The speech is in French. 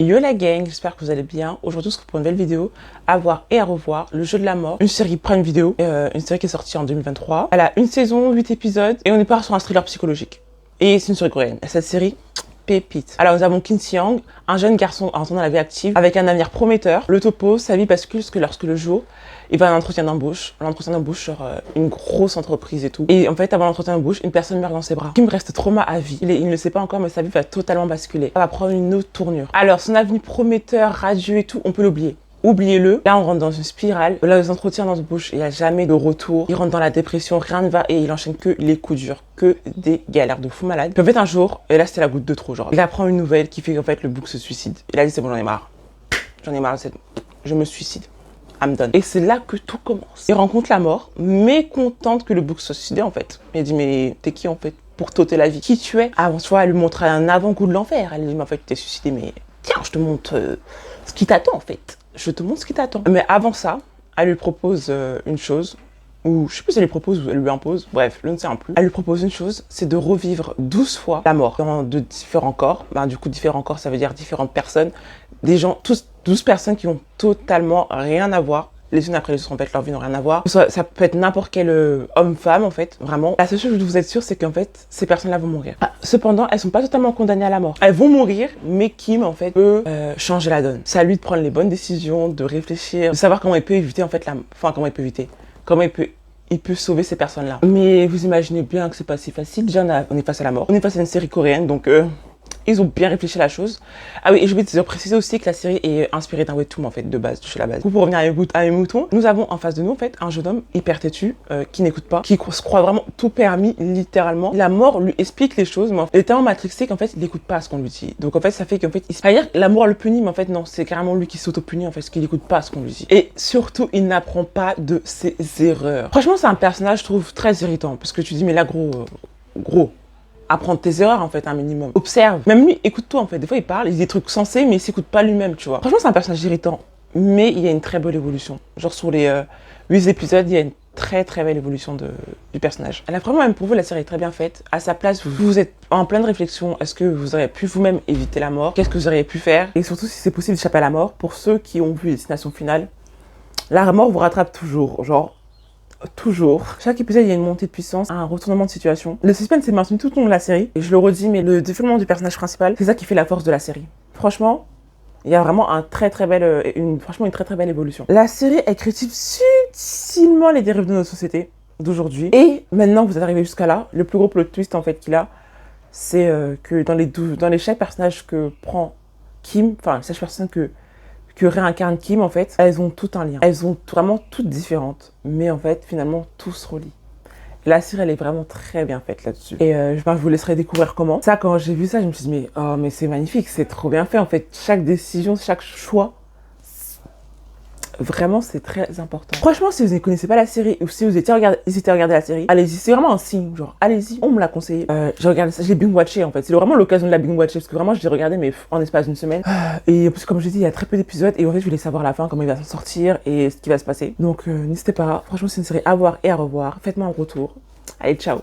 Yo la gang, j'espère que vous allez bien. Aujourd'hui, on se retrouve pour une nouvelle vidéo à voir et à revoir. Le jeu de la mort, une série Prime Video, une série qui est sortie en 2023. Elle a une saison, 8 épisodes et on est pas sur un thriller psychologique. Et c'est une série coréenne. Et cette série, pépite. Alors nous avons Kim Si-young, un jeune garçon entrant dans la vie active avec un avenir prometteur. Le topo, sa vie bascule lorsque le jour, il va à un entretien d'embauche. L'entretien d'embauche sur une grosse entreprise et tout. Et en fait, avant l'entretien d'embauche, une personne meurt dans ses bras. Kim reste trauma à vie. Il ne le sait pas encore, mais sa vie va totalement basculer. Elle va prendre une autre tournure. Alors, son avenir prometteur, radieux et tout, on peut l'oublier. Oubliez-le. Là, on rentre dans une spirale. Là, les entretiens d'embauche, il n'y a jamais de retour. Il rentre dans la dépression, rien ne va et il enchaîne que les coups durs, que des galères de fou malade. Puis en fait, un jour, et là, c'était la goutte de trop, genre, il apprend une nouvelle qui fait qu'en fait, le bouc se suicide. Il a dit, c'est bon, j'en ai marre. J'en ai marre, je me suicide. I'm done. Et c'est là que tout commence. Il rencontre la mort, mécontente que le bouc soit suicidé en fait. Il dit mais t'es qui en fait pour t'ôter la vie? Qui tu es? Avant, tu vois, elle lui montre un avant-goût de l'enfer. Elle lui dit mais en fait tu t'es suicidé, mais tiens, je te montre ce qui t'attend en fait. Je te montre ce qui t'attend. Mais avant ça, elle lui propose une chose, ou je sais plus si elle lui propose ou elle lui impose, bref, je ne sais plus. Elle lui propose une chose, c'est de revivre 12 fois la mort dans de différents corps. Ben, du coup, différents corps, ça veut dire différentes personnes. Des gens, 12 personnes qui ont totalement rien à voir. Les unes après les autres, en fait, leur vie n'a rien à voir. Ça peut être n'importe quel homme-femme, en fait, vraiment. La seule chose que vous êtes sûr, c'est qu'en fait, ces personnes-là vont mourir. Cependant, elles sont pas totalement condamnées à la mort. Elles vont mourir, mais Kim, en fait, peut changer la donne. C'est à lui de prendre les bonnes décisions, de réfléchir, de savoir comment il peut éviter, en fait, comment il peut éviter. Comment il peut sauver ces personnes-là. Mais vous imaginez bien que c'est pas si facile. Déjà, on est face à la mort. On est face à une série coréenne, donc ils ont bien réfléchi à la chose. Ah oui, et je vais te préciser aussi que la série est inspirée d'un webtoon en fait, de base, de chez la base. Pour revenir à mes moutons, nous avons en face de nous en fait un jeune homme hyper têtu, qui n'écoute pas, qui se croit vraiment tout permis, littéralement. La mort lui explique les choses, mais il est tellement matrixé qu'en fait il n'écoute pas ce qu'on lui dit. Donc en fait ça fait qu'en fait, c'est-à-dire la mort le punit, mais en fait non, c'est carrément lui qui s'auto-punit en fait, parce qu'il n'écoute pas ce qu'on lui dit. Et surtout, il n'apprend pas de ses erreurs. Franchement, c'est un personnage, je trouve, très irritant, parce que tu dis mais là gros. Apprendre tes erreurs en fait, un minimum. Observe. Même lui, écoute-toi en fait. Des fois, il parle, il dit des trucs sensés, mais il s'écoute pas lui-même, tu vois. Franchement, c'est un personnage irritant. Mais il y a une très belle évolution. Genre, sur les 8 épisodes, il y a une très belle évolution du personnage. Elle a vraiment, même pour vous, la série est très bien faite. À sa place, vous êtes en pleine réflexion. Est-ce que vous auriez pu vous-même éviter la mort? Qu'est-ce que vous auriez pu faire? Et surtout, si c'est possible d'échapper à la mort, pour ceux qui ont vu Destination Finale, la mort vous rattrape toujours. Genre, toujours. Chaque épisode, il y a une montée de puissance, un retournement de situation. Le suspense est maintenu tout au long de la série. Et je le redis, mais le développement du personnage principal, c'est ça qui fait la force de la série. Franchement, il y a vraiment une très belle évolution. La série, elle critique subtilement les dérives de notre société d'aujourd'hui. Et maintenant que vous êtes arrivé jusqu'à là, le plus gros plot twist en fait qu'il a, c'est que dans les chaque personnage que prend Kim, enfin chaque personne que réincarne Kim, en fait, elles ont tout un lien. Elles sont vraiment toutes différentes, mais en fait, finalement, tout se relie. La série, elle est vraiment très bien faite là-dessus. Et je vous laisserai découvrir comment. Ça, quand j'ai vu ça, je me suis dit, mais c'est magnifique, c'est trop bien fait. En fait, chaque décision, chaque choix, vraiment, c'est très important. Franchement, si vous ne connaissez pas la série ou si vous hésitez à regarder la série, allez-y, c'est vraiment un signe. Genre, allez-y, on me l'a conseillé. J'ai regardé ça, je l'ai binge-watché en fait. C'est vraiment l'occasion de la binge-watcher parce que vraiment, je l'ai regardé, mais en espace d'une semaine. Et en plus, comme je dis, il y a très peu d'épisodes et en fait, je voulais savoir la fin, comment il va s'en sortir et ce qui va se passer. Donc, n'hésitez pas. Franchement, c'est une série à voir et à revoir. Faites-moi un retour. Allez, ciao!